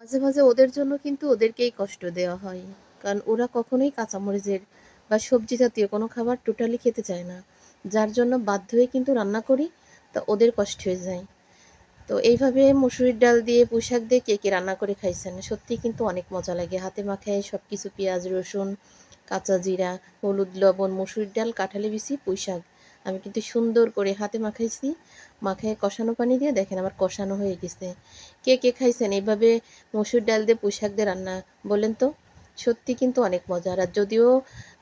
মাঝে, মাঝে ওদের জন্য কিন্তু ওদেরকেই কষ্ট দেওয়া হয়। কারণ ওরা কখনোই কাঁচামরিচের বা সবজি জাতীয় কোনো খাবার টোটালি খেতে চায় না। যার জন্য বাধ্য হয়ে কিন্তু রান্না করি, তা ওদের কষ্ট হয়ে যায়। তো এইভাবে মসুরির ডাল দিয়ে, পুঁইশাক দিয়ে কে, কে রান্না করে খাইছেন? সত্যিই কিন্তু অনেক মজা লাগে। হাতে মাখায় সবকিছু পেঁয়াজ, রসুন, কাঁচা জিরা, হলুদ, লবণ, মসুরির ডাল, কাঁঠালি বিচি, পুঁইশাক। আমি কিন্তু সুন্দর করে হাতে মাখাইছি। মাখায় কষানো পানি দিয়ে দেখেন আমার কষানো হয়ে গেছে। কে, কে খাইছেন এইভাবে মসুর ডাল দিয়ে পুঁইশাক দিয়ে রান্না? বলেন তো? সত্যি কিন্তু অনেক মজার। আর যদিও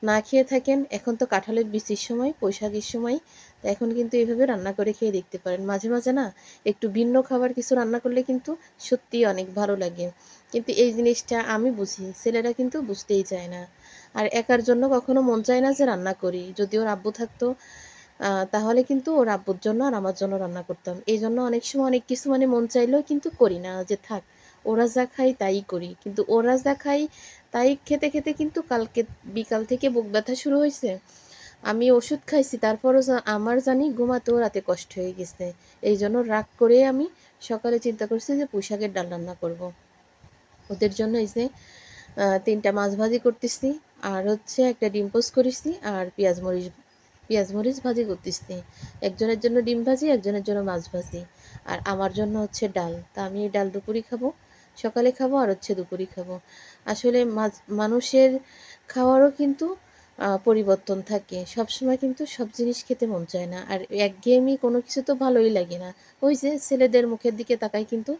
না খেয়ে থাকেন, এখন তো কাঁঠালের বিচির সময়, পুঁইশাকের সময়। তো এখন কিন্তু এভাবে রান্না করে খেয়ে দেখতে পারেন। মাঝে, মাঝে না একটু ভিন্ন খাবার কিছু রান্না করলে কিন্তু সত্যিই অনেক ভালো লাগে। কিন্তু এই জিনিসটা আমি বুঝি, ছেলেরা কিন্তু বুঝতেই চায় না। আর একার জন্য কখনো মন চায় না যে রান্না করি। যদি ওর আব্বু থাকতো তাহলে কিন্তু ওর আব্বুর জন্য আর আমার জন্য রান্না করতাম। এইজন্য অনেক সময় অনেক কিছু মানে মন চাইলেও কিন্তু করি না, যে থাক ওরা যা খায় তাই করি। কিন্তু ওরা যা খায় তাই খেতে, খেতে কিন্তু কালকে বিকাল থেকে বুক ব্যথা শুরু হইছে। আমি ওষুধ খাইছি, তারপরও আমার জানি ঘুমাতেও রাতে কষ্ট হয়ে গেছে। এইজন্য রাগ করে আমি সকালে চিন্তা করছি যে পুঁইশাকের ডাল রান্না করব। ওদের জন্য এই যে ৩ টা মাছ ভাজি করতেছি, আর হচ্ছে একটা ডিম পোস্ট করেছি, আর পেঁয়াজ মরিচ ভাজি করতেছি। একজনের জন্য ডিম ভাজি, একজনের জন্য মাছ ভাজি, আর আমার জন্য হচ্ছে ডাল। তা আমি এই ডাল দুপুরই খাবো, সকালে খাবো, আর হচ্ছে দুপুরই খাবো। আসলে মানুষের খাওয়ারও কিন্তু পরিবর্তন থাকে। সবসময় কিন্তু সব জিনিস খেতে মন চায় না। আর একঘেয়েমি কোনো কিছু তো ভালোই লাগে না। ওই যে ছেলেদের মুখের দিকে তাকাই কিন্তু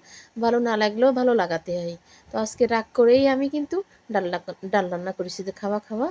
ভালো না লাগলেও ভালো লাগাতে হয়। তো আজকে রাগ করেই আমি কিন্তু ডাল রান্না করেছি যে খাওয়া, খাওয়া।